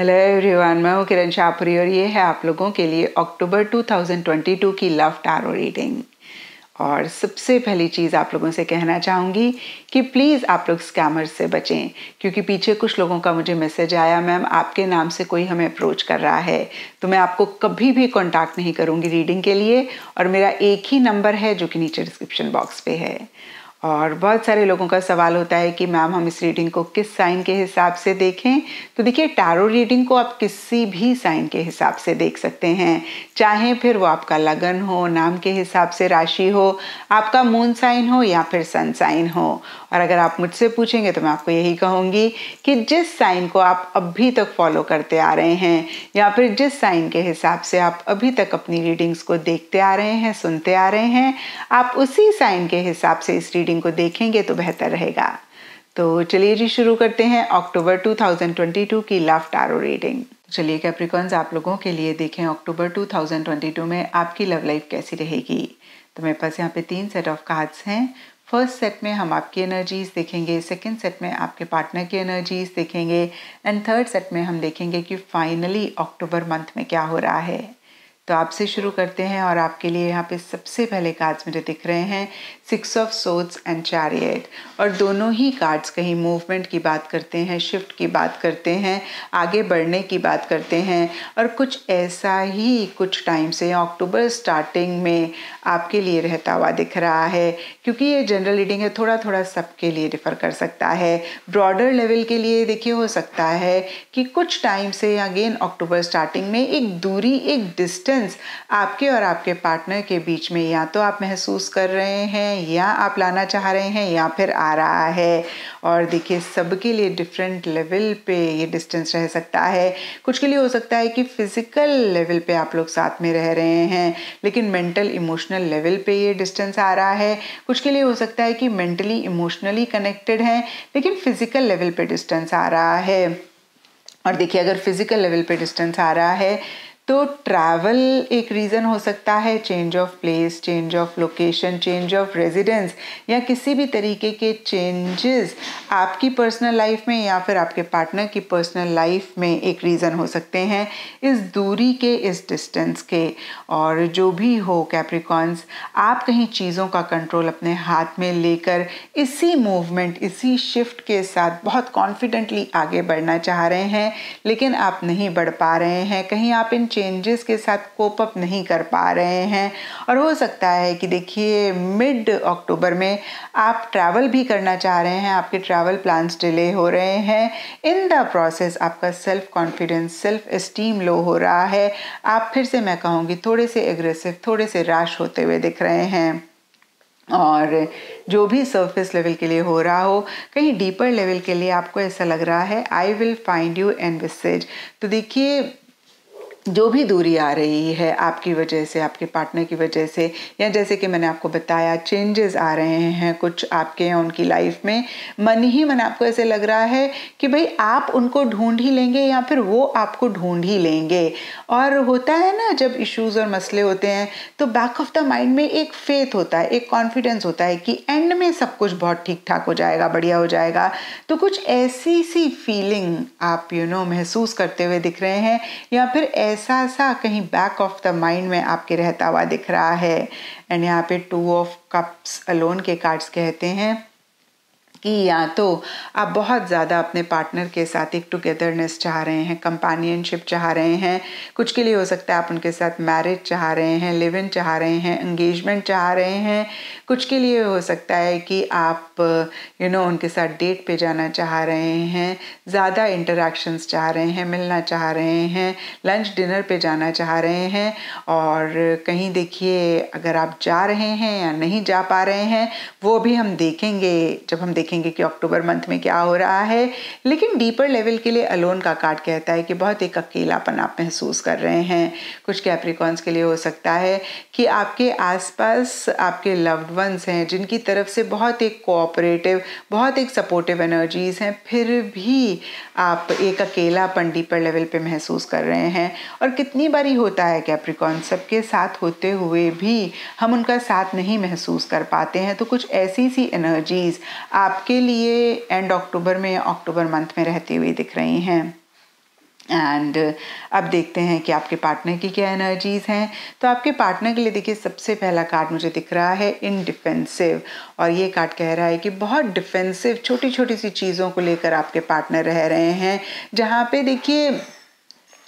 Hello everyone, मैं हूँ किरण शाहपुरी और ये है आप लोगों के लिए अक्टूबर 2022 की लव टैरो रीडिंग। और सबसे पहली चीज़ आप लोगों से कहना चाहूँगी कि प्लीज़ आप लोग स्कैमर्स से बचें, क्योंकि पीछे कुछ लोगों का मुझे मैसेज आया, मैम आपके नाम से कोई हमें अप्रोच कर रहा है, तो मैं आपको कभी भी कॉन्टैक्ट नहीं करूँगी रीडिंग के लिए। और मेरा एक ही नंबर है जो कि नीचे डिस्क्रिप्शन बॉक्स पे है। और बहुत सारे लोगों का सवाल होता है कि मैम हम इस रीडिंग को किस साइन के हिसाब से देखें। तो देखिए, टैरो रीडिंग को आप किसी भी साइन के हिसाब से देख सकते हैं, चाहे फिर वो आपका लगन हो, नाम के हिसाब से राशि हो, आपका मून साइन हो या फिर सन साइन हो। और अगर आप मुझसे पूछेंगे तो मैं आपको यही कहूँगी कि जिस साइन को आप अभी तक फॉलो करते आ रहे हैं या फिर जिस साइन के हिसाब से आप अभी तक अपनी रीडिंग्स को देखते आ रहे हैं, सुनते आ रहे हैं, आप उसी साइन के हिसाब से इस रीडिंग को देखेंगे तो बेहतर रहेगा। तो चलिए जी, शुरू करते हैं अक्टूबर 2022 की लव टैरो रीडिंग। चलिए कैप्रिकॉन्स, आप लोगों के लिए देखें अक्टूबर 2022 में आपकी लव लाइफ कैसी रहेगी। तो मेरे पास यहाँ पे 3 सेट ऑफ कार्ड्स हैं। फर्स्ट सेट में हम आपकी एनर्जीज देखेंगे, सेकंड सेट में आपके पार्टनर की एनर्जीज देखेंगे एंड थर्ड सेट में हम देखेंगे कि फाइनली अक्टूबर मंथ में क्या हो रहा है। तो आपसे शुरू करते हैं और आपके लिए यहाँ पे सबसे पहले कार्ड्स मुझे दिख रहे हैं 6 ऑफ सोर्ड्स एंड चैरियट। और दोनों ही कार्ड्स कहीं मूवमेंट की बात करते हैं, शिफ्ट की बात करते हैं, आगे बढ़ने की बात करते हैं। और कुछ ऐसा ही कुछ टाइम से अक्टूबर स्टार्टिंग में आपके लिए रहता हुआ दिख रहा है, क्योंकि ये जनरल रीडिंग है, थोड़ा थोड़ा सबके लिए डिफर कर सकता है। ब्रॉडर लेवल के लिए देखिए, हो सकता है कि कुछ टाइम से अगेन अक्टूबर स्टार्टिंग में एक दूरी, एक डिस्टेंस आपके और आपके पार्टनर के बीच में या तो आप महसूस कर रहे हैं या आप लाना चाह रहे हैं या फिर आ रहा है। और देखिए, सबके लिए डिफरेंट लेवल पे ये डिस्टेंस रह सकता है। कुछ के लिए हो सकता है कि फिजिकल लेवल पे आप लोग साथ में रह रहे हैं, लेकिन मेंटल इमोशनल लेवल पे ये डिस्टेंस आ रहा है। कुछ के लिए हो सकता है कि मेंटली इमोशनली कनेक्टेड हैं, लेकिन फिजिकल लेवल पे डिस्टेंस आ रहा है। और देखिए, अगर फिजिकल लेवल पे डिस्टेंस आ रहा है तो ट्रैवल एक रीज़न हो सकता है, change of place, change of location, change of residence, या किसी भी तरीके के चेंजेस आपकी पर्सनल लाइफ में या फिर आपके पार्टनर की पर्सनल लाइफ में एक रीज़न हो सकते हैं इस दूरी के, इस डिस्टेंस के। और जो भी हो कैप्रिकॉन्स, आप कहीं चीज़ों का कंट्रोल अपने हाथ में लेकर इसी मूवमेंट, इसी शिफ्ट के साथ बहुत कॉन्फिडेंटली आगे बढ़ना चाह रहे हैं, लेकिन आप नहीं बढ़ पा रहे हैं। कहीं आप इन चेंजेस के साथ कोप अप नहीं कर पा रहे हैं। और हो सकता है कि देखिए, मिड अक्टूबर में आप ट्रैवल भी करना चाह रहे हैं, आपके ट्रैवल प्लान्स डिले हो रहे हैं। इन द प्रोसेस आपका सेल्फ कॉन्फिडेंस, सेल्फ एस्टीम लो हो रहा है। आप फिर से, मैं कहूँगी, थोड़े से एग्रेसिव, थोड़े से रैश होते हुए दिख रहे हैं। और जो भी सरफेस लेवल के लिए हो रहा हो, कहीं डीपर लेवल के लिए आपको ऐसा लग रहा है I will find you envisages. तो देखिए, जो भी दूरी आ रही है आपकी वजह से, आपके पार्टनर की वजह से, या जैसे कि मैंने आपको बताया चेंजेस आ रहे हैं कुछ आपके या उनकी लाइफ में, मन ही मन आपको ऐसे लग रहा है कि भाई आप उनको ढूंढ ही लेंगे या फिर वो आपको ढूंढ ही लेंगे। और होता है ना, जब इश्यूज और मसले होते हैं तो बैक ऑफ द माइंड में एक फेथ होता है, एक कॉन्फिडेंस होता है कि एंड में सब कुछ बहुत ठीक ठाक हो जाएगा, बढ़िया हो जाएगा। तो कुछ ऐसी सी फीलिंग आप महसूस करते हुए दिख रहे हैं, या फिर ऐसा सा कहीं बैक ऑफ द माइंड में आपके रहता हुआ दिख रहा है। एंड यहाँ पे 2 ऑफ कप्स अलोन के कार्ड्स कहते हैं कि या तो आप बहुत ज़्यादा अपने पार्टनर के साथ एक टुगेदरनेस चाह रहे हैं, कंपेनियनशिप चाह रहे हैं। कुछ के लिए हो सकता है आप उनके साथ मैरिज चाह रहे हैं, लिव इन चाह रहे हैं, एंगेजमेंट चाह रहे हैं। कुछ के लिए हो सकता है कि आप उनके साथ डेट पे जाना चाह रहे हैं, ज़्यादा इंटरेक्शंस चाह रहे हैं, मिलना चाह रहे हैं, लंच डिनर पे जाना चाह रहे हैं। और कहीं देखिए, अगर आप जा रहे हैं या नहीं जा पा रहे हैं वो भी हम देखेंगे जब हम देखेंगे कि अक्टूबर मंथ में क्या हो रहा है। लेकिन डीपर लेवल के लिए अलोन का कार्ड कहता है कि बहुत एक अकेलापन आप महसूस कर रहे हैं। कुछ कैप्रिकॉन्स के लिए हो सकता है कि आपके आसपास आपके लव्ड वंस हैं जिनकी तरफ से बहुत एक कोऑपरेटिव, बहुत एक सपोर्टिव एनर्जीज हैं, फिर भी आप एक अकेलापन डीपर लेवल पे महसूस कर रहे हैं। और कितनी बारी होता है कैप्रिकॉन, सबके साथ होते हुए भी हम उनका साथ नहीं महसूस कर पाते हैं। तो कुछ ऐसी सी एनर्जीज आपके लिए एंड अक्टूबर में, अक्टूबर मंथ में रहती हुई दिख रही हैं। एंड अब देखते हैं कि आपके पार्टनर की क्या एनर्जीज हैं। तो आपके पार्टनर के लिए देखिए सबसे पहला कार्ड मुझे दिख रहा है इन डिफेंसिव, और ये कार्ड कह रहा है कि बहुत डिफेंसिव छोटी छोटी सी चीज़ों को लेकर आपके पार्टनर रह रहे हैं, जहाँ पे देखिए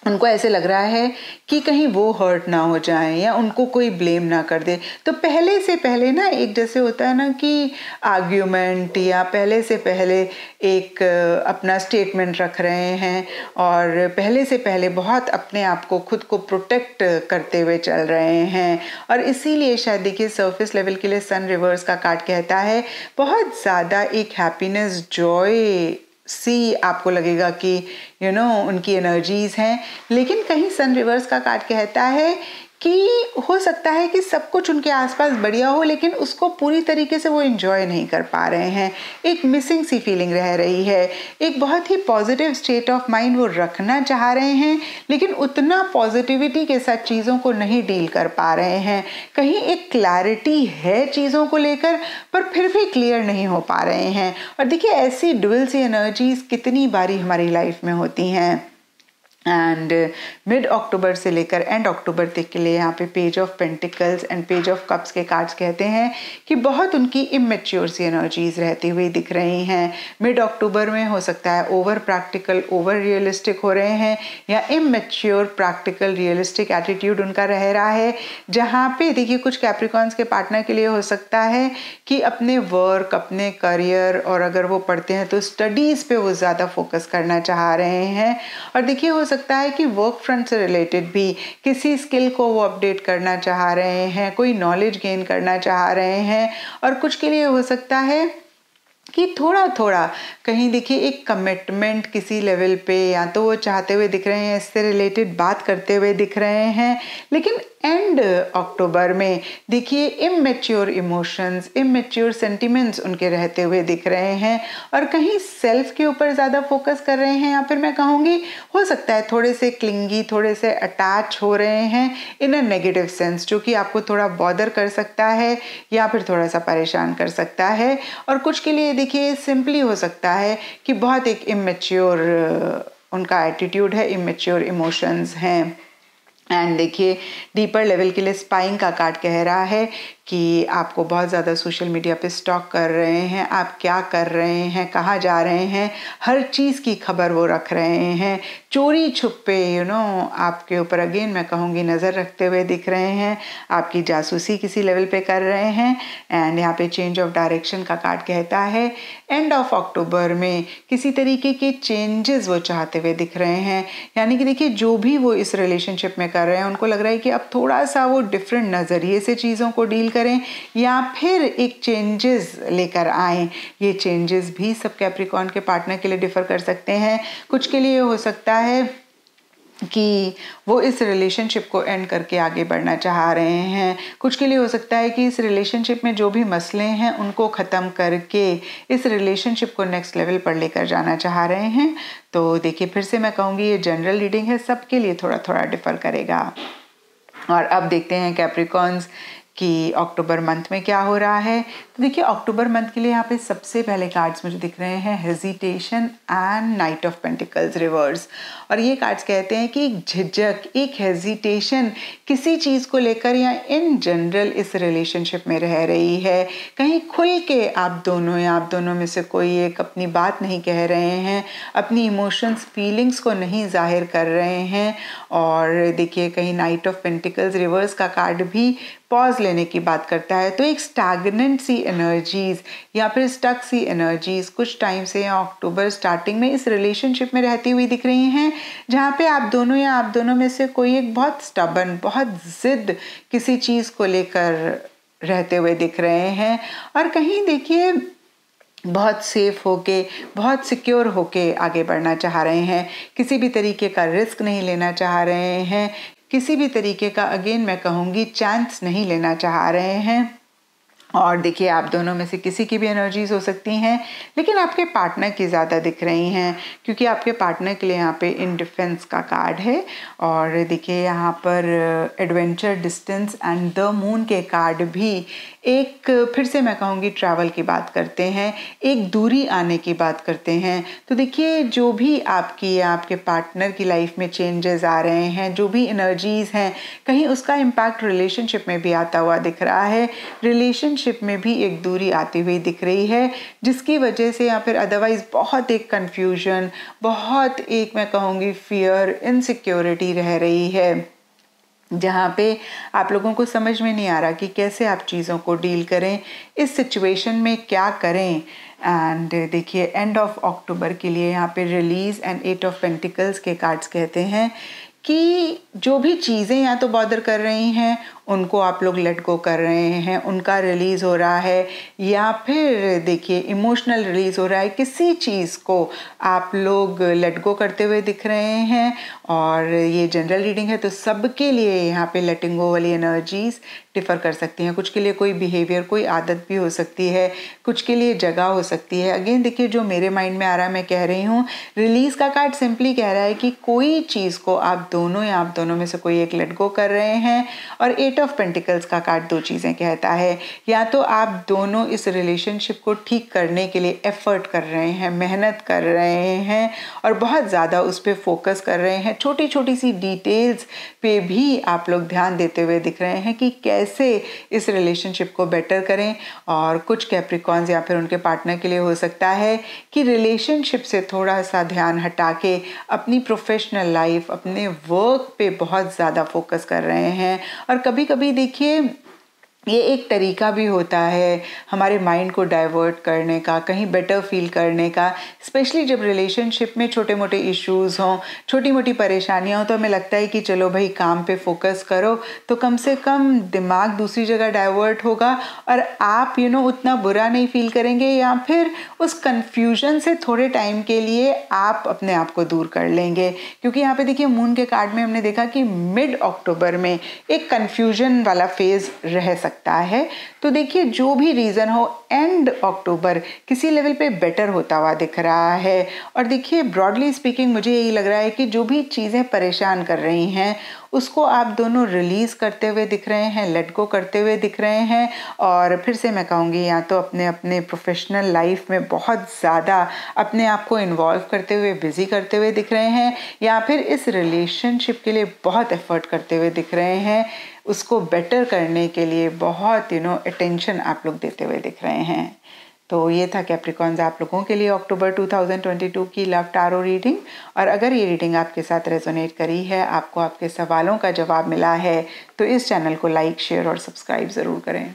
उनको ऐसे लग रहा है कि कहीं वो हर्ट ना हो जाए या उनको कोई ब्लेम ना कर दे। तो पहले से पहले ना एक जैसे होता है ना कि आर्ग्यूमेंट या पहले से पहले एक अपना स्टेटमेंट रख रहे हैं और पहले से पहले बहुत अपने आप को खुद को प्रोटेक्ट करते हुए चल रहे हैं। और इसीलिए शायद देखिए सरफेस लेवल के लिए सन रिवर्स का कार्ड कहता है बहुत ज़्यादा एक हैप्पीनेस जॉय सी आपको लगेगा कि उनकी एनर्जीज हैं। लेकिन कहीं सन रिवर्स का कार्ड कहता है कि हो सकता है कि सब कुछ उनके आसपास बढ़िया हो, लेकिन उसको पूरी तरीके से वो एंजॉय नहीं कर पा रहे हैं। एक मिसिंग सी फीलिंग रह रही है। एक बहुत ही पॉजिटिव स्टेट ऑफ माइंड वो रखना चाह रहे हैं, लेकिन उतना पॉजिटिविटी के साथ चीज़ों को नहीं डील कर पा रहे हैं। कहीं एक क्लैरिटी है चीज़ों को लेकर, पर फिर भी क्लियर नहीं हो पा रहे हैं। और देखिए ऐसी डुअल सी एनर्जीज कितनी बारी हमारी लाइफ में होती हैं। एंड मिड अक्टूबर से लेकर एंड अक्टूबर तक के लिए यहाँ पे page of pentacles and page of cups के कार्ड्स कहते हैं कि बहुत उनकी इमेच्योर सी एनर्जीज रहती हुई दिख रही हैं। मिड अक्टूबर में हो सकता है ओवर प्रैक्टिकल ओवर रियलिस्टिक हो रहे हैं, या इमेच्योर प्रैक्टिकल रियलिस्टिक एटीट्यूड उनका रह रहा है। जहाँ पे देखिए कुछ कैप्रिकॉन्स के पार्टनर के लिए हो सकता है कि अपने वर्क, अपने करियर, और अगर वो पढ़ते हैं तो स्टडीज़ पे वो ज़्यादा फोकस करना चाह रहे हैं। और देखिए हो सकता है कि वर्क फ्रंट से रिलेटेड भी किसी स्किल को वो अपडेट करना चाह रहे हैं, कोई नॉलेज गेन करना चाह रहे हैं। और कुछ के लिए हो सकता है कि थोड़ा थोड़ा कहीं देखिए एक कमिटमेंट किसी लेवल पे या तो वो चाहते हुए दिख रहे हैं, इससे रिलेटेड बात करते हुए दिख रहे हैं। लेकिन एंड अक्टूबर में देखिए इमेच्योर इमोशंस, इमेच्योर सेंटिमेंट्स उनके रहते हुए दिख रहे हैं, और कहीं सेल्फ के ऊपर ज़्यादा फोकस कर रहे हैं, या फिर मैं कहूँगी हो सकता है थोड़े से क्लिंगी, थोड़े से अटैच हो रहे हैं इन अ नेगेटिव सेंस, जो कि आपको थोड़ा बॉदर कर सकता है या फिर थोड़ा सा परेशान कर सकता है। और कुछ के लिए देखिए सिंपली हो सकता है कि बहुत एक इमेच्योर उनका एटीट्यूड है, इमेच्योर इमोशंस हैं। एंड देखिए डीपर लेवल के लिए स्पाइंग का कार्ड कह रहा है कि आपको बहुत ज़्यादा सोशल मीडिया पे स्टॉक कर रहे हैं, आप क्या कर रहे हैं, कहाँ जा रहे हैं, हर चीज़ की खबर वो रख रहे हैं। चोरी छुपे आपके ऊपर अगेन मैं कहूँगी नज़र रखते हुए दिख रहे हैं, आपकी जासूसी किसी लेवल पे कर रहे हैं। एंड यहाँ पे चेंज ऑफ डायरेक्शन का कार्ड कहता है एंड ऑफ अक्टूबर में किसी तरीके के चेंजेस वो चाहते हुए दिख रहे हैं। यानी कि देखिए जो भी वो इस रिलेशनशिप में कर रहे हैं उनको लग रहा है कि अब थोड़ा सा वो डिफरेंट नज़रिए से चीज़ों को डील करें या फिर एक चेंजेस लेकर आएं। ये चेंजेस भी सब कैप्रिकॉर्न के पार्टनर के लिए डिफर कर सकते हैं। कुछ के लिए हो सकता है कि वो इस रिलेशनशिप को एंड करके आगे बढ़ना चाह रहे हैं। कुछ के लिए हो सकता है कि इस रिलेशनशिप में जो भी मसले हैं उनको ख़त्म करके इस रिलेशनशिप को नेक्स्ट लेवल पर लेकर जाना चाह रहे हैं। तो देखिए फिर से मैं कहूँगी ये जनरल रीडिंग है, सबके लिए थोड़ा थोड़ा डिफर करेगा। और अब देखते हैं कैप्रिकॉर्न्स कि अक्टूबर मंथ में क्या हो रहा है। तो देखिए अक्टूबर मंथ के लिए यहाँ पे सबसे पहले कार्ड्स मुझे दिख रहे हैं hesitation and night of pentacles reverse. और ये कार्ड्स कहते हैं कि एक झिझक, एक हेजिटेशन किसी चीज़ को लेकर या इन जनरल इस रिलेशनशिप में रह रही है। कहीं खुल के आप दोनों या आप दोनों में से कोई एक अपनी बात नहीं कह रहे हैं, अपनी इमोशंस फीलिंग्स को नहीं जाहिर कर रहे हैं। और देखिए कहीं नाइट ऑफ पेंटिकल्स रिवर्स का कार्ड भी पॉज लेने की बात करता है। तो एक स्टैग्नेंट सी एनर्जीज या फिर स्टक सी एनर्जीज कुछ टाइम से या अक्टूबर स्टार्टिंग में इस रिलेशनशिप में रहती हुई दिख रही हैं, जहाँ पे आप दोनों या आप दोनों में से कोई एक बहुत स्टबर्न, बहुत जिद किसी चीज़ को लेकर रहते हुए दिख रहे हैं। और कहीं देखिए बहुत सेफ होके, बहुत सिक्योर होके आगे बढ़ना चाह रहे हैं, किसी भी तरीके का रिस्क नहीं लेना चाह रहे हैं, किसी भी तरीके का अगेन मैं कहूँगी चांस नहीं लेना चाह रहे हैं। और देखिए आप दोनों में से किसी की भी एनर्जीज हो सकती हैं, लेकिन आपके पार्टनर की ज़्यादा दिख रही हैं, क्योंकि आपके पार्टनर के लिए यहाँ पे इन डिफेंस का कार्ड है। और देखिए यहाँ पर adventure, distance and the moon के कार्ड भी एक फिर से मैं कहूँगी ट्रैवल की बात करते हैं, एक दूरी आने की बात करते हैं। तो देखिए जो भी आपकी या आपके पार्टनर की लाइफ में चेंजेस आ रहे हैं, जो भी एनर्जीज हैं, कहीं उसका इम्पैक्ट रिलेशनशिप में भी आता हुआ दिख रहा है। रिलेशनशिप में भी एक दूरी आती हुई दिख रही है, जिसकी वजह से या फिर अदरवाइज बहुत एक कन्फ्यूजन, बहुत एक मैं कहूँगी फियर, इनसिक्योरिटी रह रही है, जहाँ पे आप लोगों को समझ में नहीं आ रहा कि कैसे आप चीज़ों को डील करें, इस सिचुएशन में क्या करें। एंड देखिए एंड ऑफ अक्टूबर के लिए यहाँ पे रिलीज एंड 8 ऑफ पेंटिकल्स के कार्ड्स कहते हैं कि जो भी चीज़ें या तो बॉदर कर रही हैं उनको आप लोग लेट गो कर रहे हैं, उनका रिलीज़ हो रहा है, या फिर देखिए इमोशनल रिलीज़ हो रहा है, किसी चीज़ को आप लोग लेट गो करते हुए दिख रहे हैं। और ये जनरल रीडिंग है तो सबके लिए यहाँ पे लेटिंग गो वाली एनर्जीज डिफ़र कर सकती हैं। कुछ के लिए कोई बिहेवियर, कोई आदत भी हो सकती है, कुछ के लिए जगह हो सकती है। अगेन देखिए जो मेरे माइंड में आ रहा है मैं कह रही हूँ, रिलीज़ का कार्ड सिंपली कह रहा है कि कोई चीज़ को आप दोनों या आप दोनों में से कोई एक लेट गो कर रहे हैं। और 8 ऑफ पेंटिकल्स का कार्ड दो चीज़ें कहता है, या तो आप दोनों इस रिलेशनशिप को ठीक करने के लिए एफर्ट कर रहे हैं, मेहनत कर रहे हैं और बहुत ज़्यादा उस पर फोकस कर रहे हैं, छोटी छोटी सी डिटेल्स पे भी आप लोग ध्यान देते हुए दिख रहे हैं कि कैसे इस रिलेशनशिप को बेटर करें। और कुछ कैप्रिकॉन्स या फिर उनके पार्टनर के लिए हो सकता है कि रिलेशनशिप से थोड़ा सा ध्यान हटा के अपनी प्रोफेशनल लाइफ, अपने वर्क पे बहुत ज़्यादा फोकस कर रहे हैं। और कभी कभी देखिए ये एक तरीका भी होता है हमारे माइंड को डाइवर्ट करने का, कहीं बेटर फील करने का। स्पेशली जब रिलेशनशिप में छोटे मोटे इश्यूज हों, छोटी मोटी परेशानियां हों, तो हमें लगता है कि चलो भाई काम पे फोकस करो तो कम से कम दिमाग दूसरी जगह डाइवर्ट होगा और आप उतना बुरा नहीं फील करेंगे, या फिर उस कन्फ्यूजन से थोड़े टाइम के लिए आप अपने आप को दूर कर लेंगे। क्योंकि यहाँ पे देखिए मून के कार्ड में हमने देखा कि मिड अक्टूबर में एक कन्फ्यूजन वाला फेज रह सकता है। तो देखिए जो भी रीजन हो, एंड अक्टूबर किसी लेवल पे बेटर होता हुआ दिख रहा है। और देखिए ब्रॉडली स्पीकिंग मुझे यही लग रहा है कि जो भी चीजें परेशान कर रही हैं उसको आप दोनों रिलीज करते हुए दिख रहे हैं, लेट गो करते हुए दिख रहे हैं। और फिर से मैं कहूँगी या तो अपने अपने प्रोफेशनल लाइफ में बहुत ज़्यादा अपने आप को इन्वॉल्व करते हुए, बिजी करते हुए दिख रहे हैं, या फिर इस रिलेशनशिप के लिए बहुत एफर्ट करते हुए दिख रहे हैं, उसको बेटर करने के लिए बहुत अटेंशन आप लोग देते हुए दिख रहे हैं। तो ये था कैप्रिकॉन्स आप लोगों के लिए अक्टूबर 2022 की लव टारो रीडिंग। और अगर ये रीडिंग आपके साथ रेजोनेट करी है, आपको आपके सवालों का जवाब मिला है, तो इस चैनल को लाइक, शेयर और सब्सक्राइब ज़रूर करें।